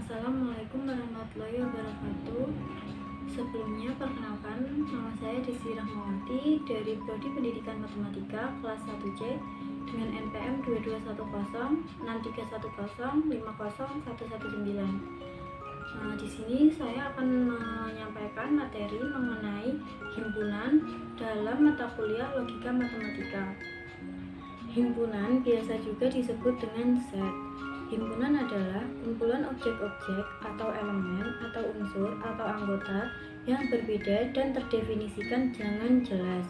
Assalamualaikum warahmatullahi wabarakatuh. Sebelumnya perkenalkan, nama saya Desi Rahmawati dari Prodi Pendidikan Matematika kelas 1C dengan NPM 22106310501119. Di sini saya akan menyampaikan materi mengenai himpunan dalam mata kuliah Logika Matematika. Himpunan biasa juga disebut dengan set. Himpunan adalah kumpulan objek-objek atau elemen atau unsur atau anggota yang berbeda dan terdefinisikan dengan jelas.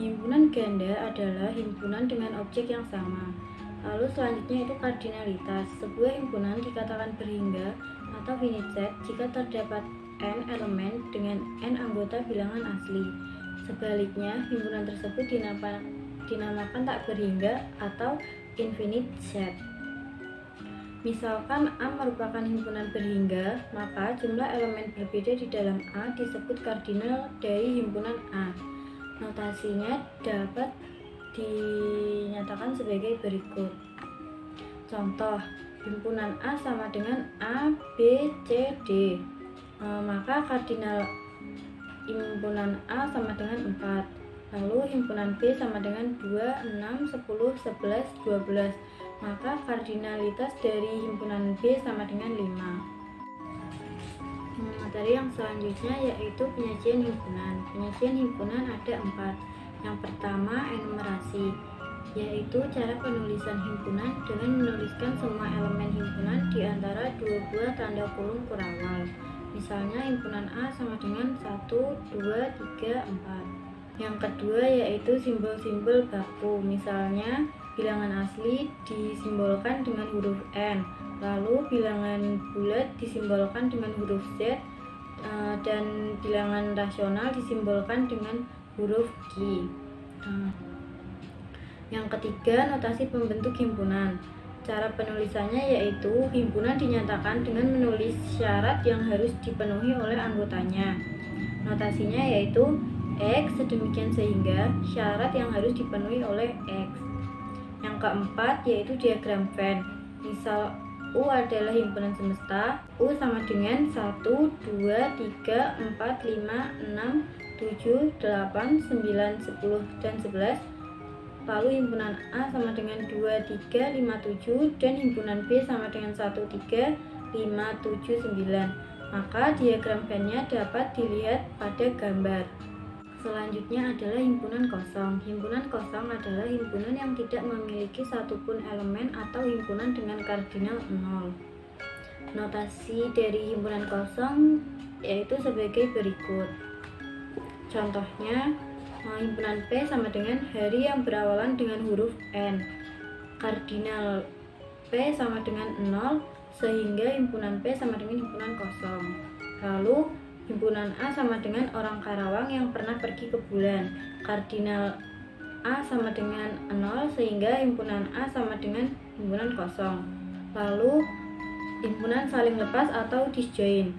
Himpunan ganda adalah himpunan dengan objek yang sama. Lalu selanjutnya itu kardinalitas. Sebuah himpunan dikatakan berhingga atau finite set jika terdapat n elemen dengan n anggota bilangan asli. Sebaliknya, himpunan tersebut dinamakan tak berhingga atau infinite set. Misalkan A merupakan himpunan berhingga, maka jumlah elemen berbeda di dalam A disebut kardinal dari himpunan A. Notasinya dapat dinyatakan sebagai berikut. Contoh, himpunan A sama dengan A, B, C, D. Maka kardinal himpunan A sama dengan 4. Lalu himpunan B sama dengan 2, 6, 10, 11, 12. Maka kardinalitas dari himpunan B sama dengan 5. Materi yang selanjutnya yaitu penyajian himpunan. Penyajian himpunan ada 4. Yang pertama, enumerasi, yaitu cara penulisan himpunan dengan menuliskan semua elemen himpunan di antara dua buah tanda kurung kurawal. Misalnya himpunan A sama dengan 1, 2, 3, 4. Yang kedua yaitu simbol-simbol baku. Misalnya bilangan asli disimbolkan dengan huruf N, lalu bilangan bulat disimbolkan dengan huruf Z, dan bilangan rasional disimbolkan dengan huruf Q. Yang ketiga, notasi pembentuk himpunan. Cara penulisannya yaitu himpunan dinyatakan dengan menulis syarat yang harus dipenuhi oleh anggotanya. Notasinya yaitu X sedemikian sehingga syarat yang harus dipenuhi oleh X. Yang keempat yaitu diagram Venn. Misal U adalah himpunan semesta, U sama dengan 1, 2, 3, 4, 5, 6, 7, 8, 9, 10, dan 11. Lalu himpunan A sama dengan 2, 3, 5, 7, dan himpunan B sama dengan 1, 3, 5, 7, 9. Maka diagram Venn-nya dapat dilihat pada gambar. Selanjutnya adalah himpunan kosong. Himpunan kosong adalah himpunan yang tidak memiliki satupun elemen atau himpunan dengan kardinal 0. Notasi dari himpunan kosong yaitu sebagai berikut. Contohnya, himpunan P sama dengan hari yang berawalan dengan huruf N. Kardinal P sama dengan 0, sehingga himpunan P sama dengan himpunan kosong. Lalu himpunan A sama dengan orang Karawang yang pernah pergi ke bulan. Kardinal A sama dengan 0, sehingga himpunan A sama dengan himpunan kosong. Lalu himpunan saling lepas atau disjoin.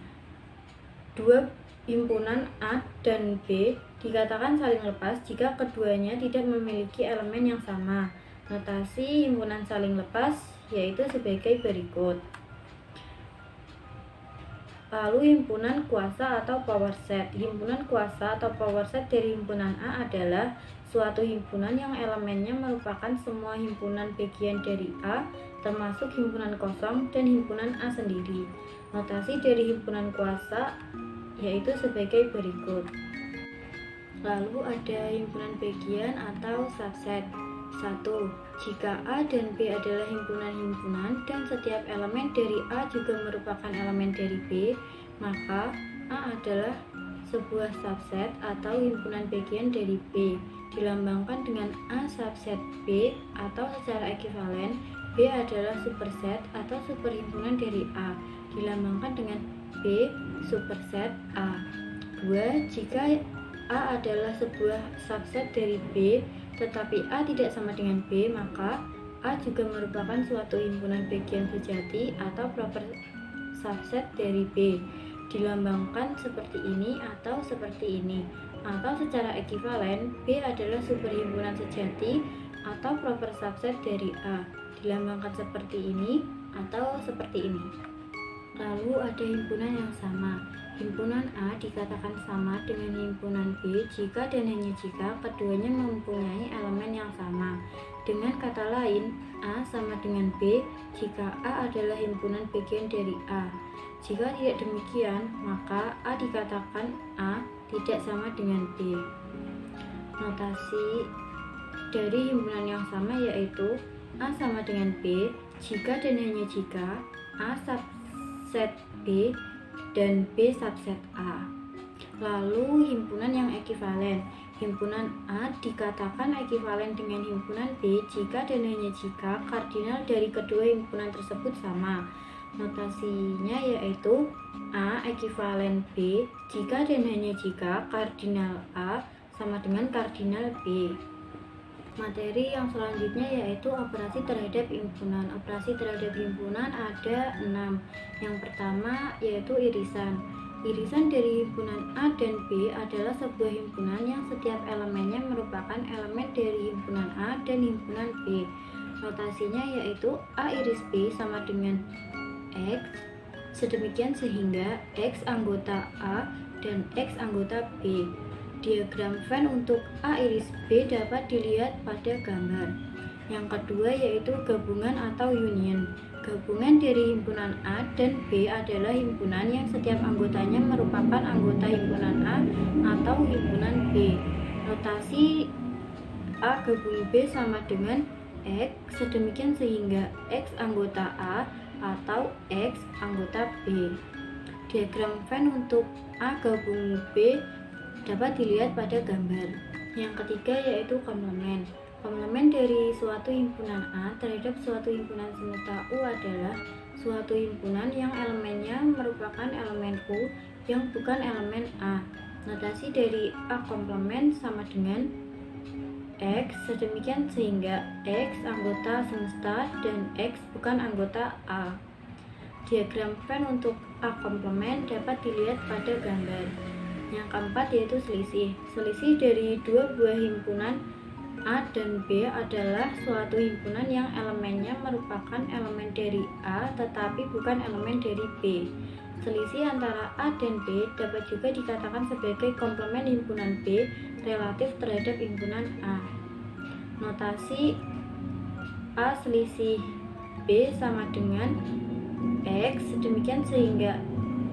Dua himpunan A dan B dikatakan saling lepas jika keduanya tidak memiliki elemen yang sama. Notasi himpunan saling lepas yaitu sebagai berikut. Lalu himpunan kuasa atau power set. Himpunan kuasa atau power set dari himpunan A adalah suatu himpunan yang elemennya merupakan semua himpunan bagian dari A, termasuk himpunan kosong dan himpunan A sendiri. Notasi dari himpunan kuasa yaitu sebagai berikut. Lalu ada himpunan bagian atau subset. 1. Jika A dan B adalah himpunan-himpunan dan setiap elemen dari A juga merupakan elemen dari B, maka A adalah sebuah subset atau himpunan bagian dari B, dilambangkan dengan A subset B, atau secara ekivalen B adalah superset atau superhimpunan dari A, dilambangkan dengan B superset A. 2. Jika A adalah sebuah subset dari B, tetapi A tidak sama dengan B, maka A juga merupakan suatu himpunan bagian sejati atau proper subset dari B, dilambangkan seperti ini atau seperti ini. Atau secara ekivalen, B adalah superhimpunan sejati atau proper subset dari A, dilambangkan seperti ini atau seperti ini. Lalu ada himpunan yang sama. Himpunan A dikatakan sama dengan himpunan B jika dan hanya jika keduanya mempunyai elemen yang sama. Dengan kata lain, A sama dengan B jika A adalah himpunan bagian dari A. Jika tidak demikian, maka A dikatakan A tidak sama dengan B. Notasi dari himpunan yang sama yaitu A sama dengan B jika dan hanya jika A subset B dan B subset A. Lalu himpunan yang ekivalen. Himpunan A dikatakan ekivalen dengan himpunan B jika dan hanya jika kardinal dari kedua himpunan tersebut sama. Notasinya yaitu A ekivalen B jika dan hanya jika kardinal A sama dengan kardinal B. Materi yang selanjutnya yaitu operasi terhadap himpunan. Operasi terhadap himpunan ada 6. Yang pertama yaitu irisan. Irisan dari himpunan A dan B adalah sebuah himpunan yang setiap elemennya merupakan elemen dari himpunan A dan himpunan B. Notasinya yaitu A iris B sama dengan X, sedemikian sehingga X anggota A dan X anggota B. Diagram Venn untuk A iris B dapat dilihat pada gambar. Yang kedua yaitu gabungan atau union. Gabungan dari himpunan A dan B adalah himpunan yang setiap anggotanya merupakan anggota himpunan A atau himpunan B. Notasi A gabung B sama dengan X, sedemikian sehingga X anggota A atau X anggota B. Diagram Venn untuk A gabung B dapat dilihat pada gambar. Yang ketiga yaitu komplement. Komplement dari suatu himpunan A terhadap suatu himpunan semesta U adalah suatu himpunan yang elemennya merupakan elemen U yang bukan elemen A. Notasi dari A komplement sama dengan X, sedemikian sehingga X anggota semesta dan X bukan anggota A. Diagram Venn untuk A komplement dapat dilihat pada gambar. Yang keempat yaitu selisih. Selisih dari dua buah himpunan A dan B adalah suatu himpunan yang elemennya merupakan elemen dari A tetapi bukan elemen dari B. Selisih antara A dan B dapat juga dikatakan sebagai komplement himpunan B relatif terhadap himpunan A. Notasi A selisih B sama dengan X, sedemikian sehingga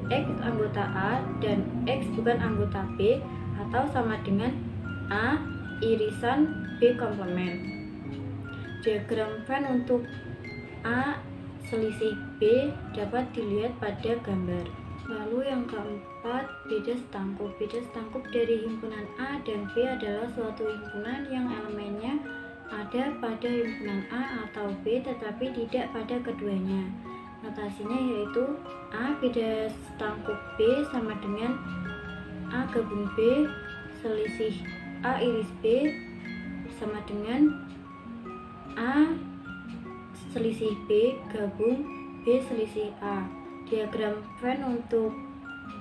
X anggota A dan X bukan anggota B atau sama dengan A irisan B komplement. Diagram Venn untuk A selisih B dapat dilihat pada gambar. Lalu yang keempat, beda setangkup. Beda setangkup dari himpunan A dan B adalah suatu himpunan yang elemennya ada pada himpunan A atau B tetapi tidak pada keduanya. Notasinya yaitu A beda setangkup B sama dengan A gabung B selisih A iris B sama dengan A selisih B gabung B selisih A. Diagram Venn untuk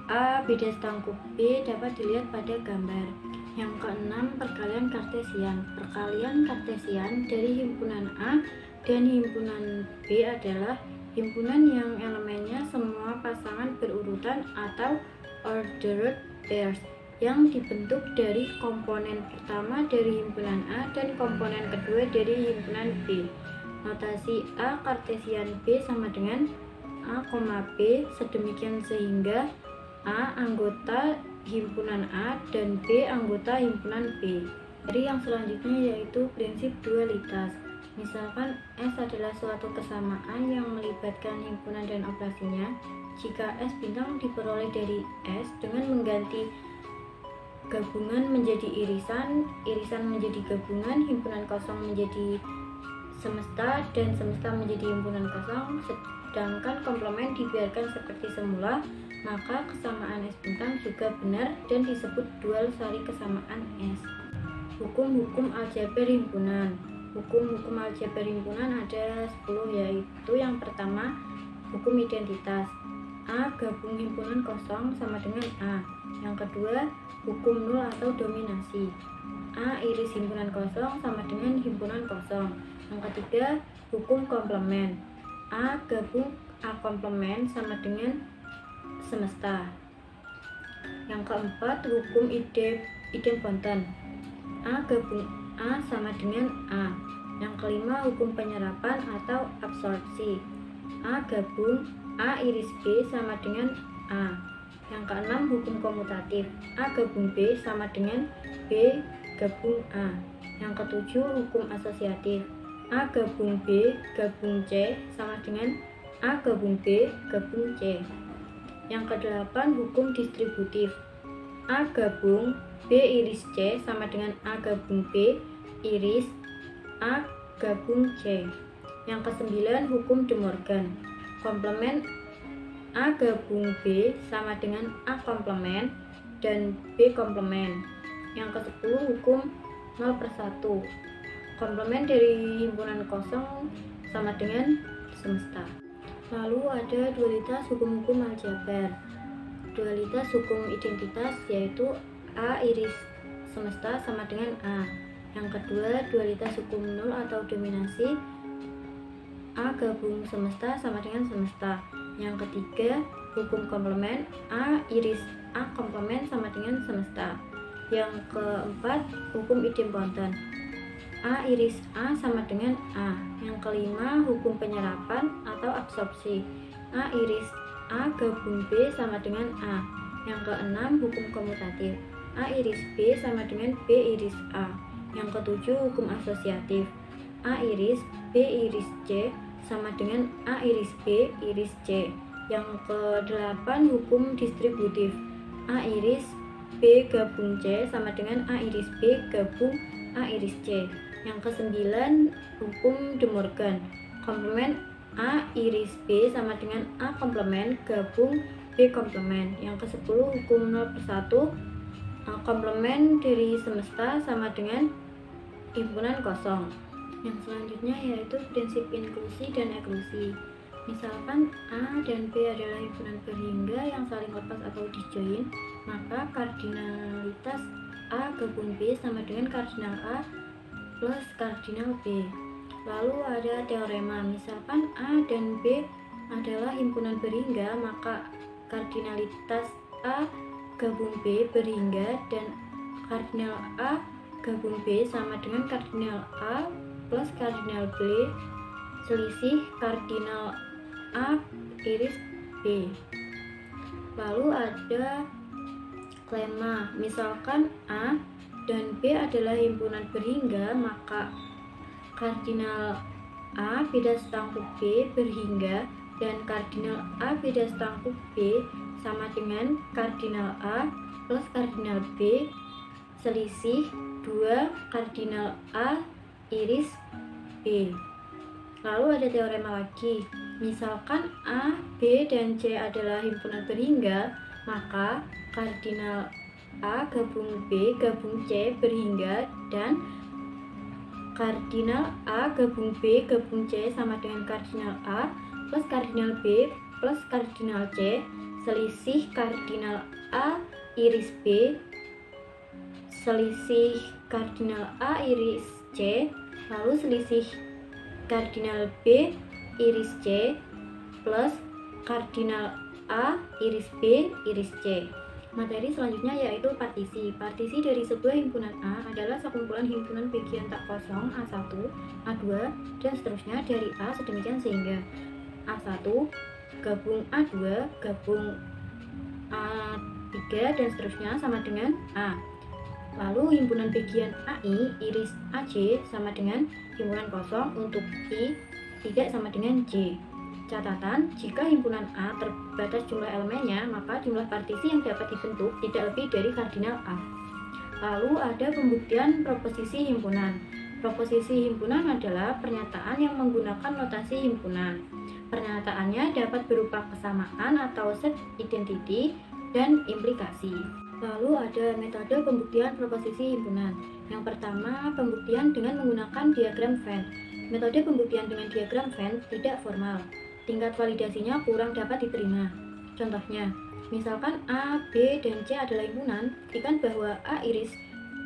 A beda setangkup B dapat dilihat pada gambar. Yang keenam, perkalian kartesian. Perkalian kartesian dari himpunan A dan himpunan B adalah himpunan yang elemennya semua pasangan berurutan atau ordered pairs yang dibentuk dari komponen pertama dari himpunan A dan komponen kedua dari himpunan B. Notasi A kartesian B sama dengan A, B, sedemikian sehingga A anggota himpunan A dan B anggota himpunan B. Jadi yang selanjutnya yaitu prinsip dualitas. Misalkan S adalah suatu kesamaan yang melibatkan himpunan dan operasinya. Jika S bintang diperoleh dari S dengan mengganti gabungan menjadi irisan, irisan menjadi gabungan, himpunan kosong menjadi semesta, dan semesta menjadi himpunan kosong, sedangkan komplement dibiarkan seperti semula, maka kesamaan S bintang juga benar dan disebut dual sari kesamaan S. Hukum-hukum aljabar himpunan. Hukum-hukum aljabar himpunan ada 10, yaitu yang pertama, hukum identitas. A gabung himpunan kosong sama dengan A. Yang kedua, hukum nul atau dominasi. A iris himpunan kosong sama dengan himpunan kosong. Yang ketiga, hukum komplement. A gabung A komplement sama dengan semesta. Yang keempat, hukum idempoten. A gabung A sama dengan A. Yang kelima, hukum penyerapan atau absorpsi. A gabung A iris B sama dengan A. Yang keenam, hukum komutatif. A gabung B sama dengan B gabung A. Yang ketujuh, hukum asosiatif. A gabung B gabung C sama dengan A gabung B gabung C. Yang kedelapan, hukum distributif. A gabung B iris C sama dengan A gabung B iris A gabung C. Yang kesembilan, hukum De Morgan. Komplement A gabung B sama dengan A komplement dan B komplement. Yang ke-10, hukum 0/1. Komplement dari himpunan kosong sama dengan semesta. Lalu ada dualitas hukum-hukum aljabar. Dualitas hukum identitas yaitu A iris semesta sama dengan A. Yang kedua, dualitas hukum nol atau dominasi. A gabung semesta sama dengan semesta. Yang ketiga, hukum komplement A iris A komplement sama dengan semesta. Yang keempat, hukum idempoten. A iris A sama dengan A. Yang kelima, hukum penyerapan atau absorpsi. A iris A gabung B sama dengan A. Yang keenam, hukum komutatif. A iris B sama dengan B iris A. Yang ketujuh, hukum asosiatif. A iris B iris C sama dengan A iris B iris C. Yang kedelapan, hukum distributif. A iris B gabung C sama dengan A iris B gabung A iris C. Yang kesembilan, hukum De Morgan. Komplement A iris B sama dengan A komplement gabung B komplement. Yang ke-10, hukum 0/1. Komplement dari semesta sama dengan himpunan kosong. Yang selanjutnya yaitu prinsip inklusi dan eksklusi. Misalkan A dan B adalah himpunan berhingga yang saling lepas atau disjoin, maka kardinalitas A gabung B sama dengan kardinal A plus kardinal B. Lalu ada teorema, misalkan A dan B adalah himpunan berhingga, maka kardinalitas A gabung B berhingga dan kardinal A gabung B sama dengan kardinal A plus kardinal B selisih kardinal A iris B. Lalu ada klema, misalkan A dan B adalah himpunan berhingga, maka kardinal A beda setangkup B berhingga dan kardinal A beda setangkup B sama dengan kardinal A plus kardinal B selisih 2 kardinal A iris B. Lalu ada teorema lagi, misalkan A, B, dan C adalah himpunan berhingga, maka kardinal A gabung B gabung C berhingga dan kardinal A gabung B gabung C sama dengan kardinal A plus kardinal B plus kardinal C selisih kardinal A iris B selisih kardinal A iris C, lalu selisih kardinal B iris C plus kardinal A iris B iris C. Materi selanjutnya yaitu partisi. Partisi dari sebuah himpunan A adalah sekumpulan himpunan bagian tak kosong A1, A2, dan seterusnya dari A sedemikian sehingga A1 gabung A2 gabung A3 dan seterusnya sama dengan A. Lalu himpunan bagian AI iris AC sama dengan himpunan kosong untuk I tidak sama dengan J. Catatan, jika himpunan A terbatas jumlah elemennya, maka jumlah partisi yang dapat dibentuk tidak lebih dari kardinal A. Lalu ada pembuktian proposisi himpunan. Proposisi himpunan adalah pernyataan yang menggunakan notasi himpunan. Pernyataannya dapat berupa kesamaan atau set identity dan implikasi. Lalu ada metode pembuktian proposisi himpunan. Yang pertama, pembuktian dengan menggunakan diagram Venn. Metode pembuktian dengan diagram Venn tidak formal. Tingkat validasinya kurang dapat diterima. Contohnya, misalkan A, B, dan C adalah himpunan, buktikan bahwa A iris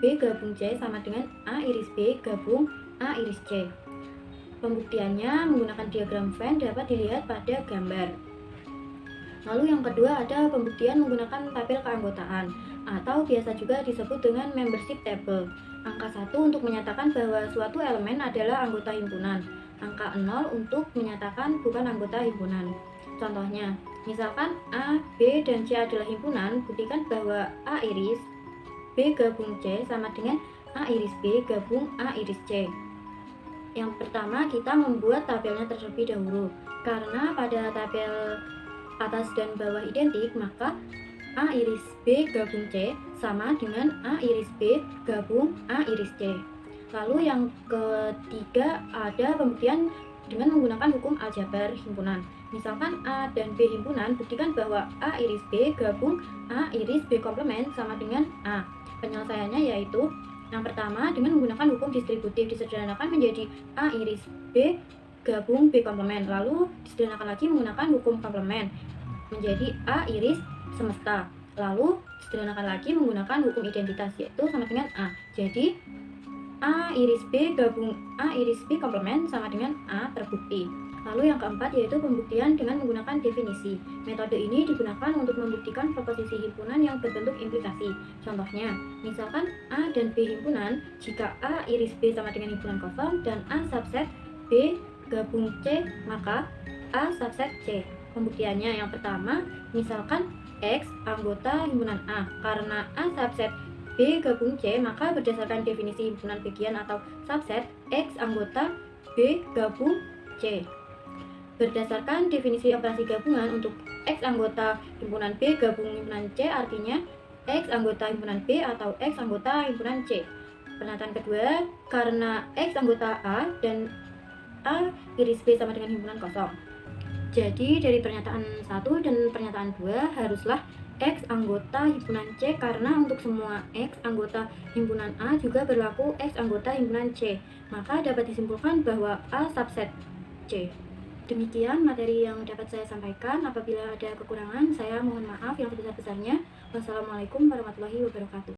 B gabung C sama dengan A iris B gabung A iris C. Pembuktiannya menggunakan diagram Venn dapat dilihat pada gambar. Lalu yang kedua ada pembuktian menggunakan tabel keanggotaan atau biasa juga disebut dengan membership table. Angka 1 untuk menyatakan bahwa suatu elemen adalah anggota himpunan. Angka 0 untuk menyatakan bukan anggota himpunan. Contohnya, misalkan A, B, dan C adalah himpunan, buktikan bahwa A iris B gabung C sama dengan A iris B gabung A iris C. Yang pertama kita membuat tabelnya terlebih dahulu. Karena pada tabel atas dan bawah identik, maka A iris B gabung C sama dengan A iris B gabung A iris C. Lalu yang ketiga ada pembuktian dengan menggunakan hukum aljabar himpunan. Misalkan A dan B himpunan, buktikan bahwa A iris B gabung A iris B komplement sama dengan A. Penyelesaiannya yaitu yang pertama dengan menggunakan hukum distributif disederhanakan menjadi A iris B gabung B komplement, lalu disederhanakan lagi menggunakan hukum komplement menjadi A iris semesta, lalu disederhanakan lagi menggunakan hukum identitas yaitu sama dengan A. Jadi A iris B gabung A iris B komplement sama dengan A terbukti. Lalu yang keempat yaitu pembuktian dengan menggunakan definisi. Metode ini digunakan untuk membuktikan proposisi himpunan yang berbentuk implikasi. Contohnya, misalkan A dan B himpunan jika A iris B sama dengan himpunan kosong dan A subset B gabung C, maka A subset C. Pembuktiannya yang pertama, misalkan X anggota himpunan A. Karena A subset B gabung C, maka berdasarkan definisi himpunan bagian atau subset, X anggota B gabung C. Berdasarkan definisi operasi gabungan untuk X anggota himpunan B gabung himpunan C, artinya X anggota himpunan B atau X anggota himpunan C. Pernyataan kedua, karena X anggota A dan A iris B sama dengan himpunan kosong. Jadi dari pernyataan 1 dan pernyataan 2 haruslah X anggota himpunan C, karena untuk semua X anggota himpunan A juga berlaku X anggota himpunan C. Maka dapat disimpulkan bahwa A subset C. Demikian materi yang dapat saya sampaikan. Apabila ada kekurangan, saya mohon maaf yang sebesar-besarnya. Wassalamualaikum warahmatullahi wabarakatuh.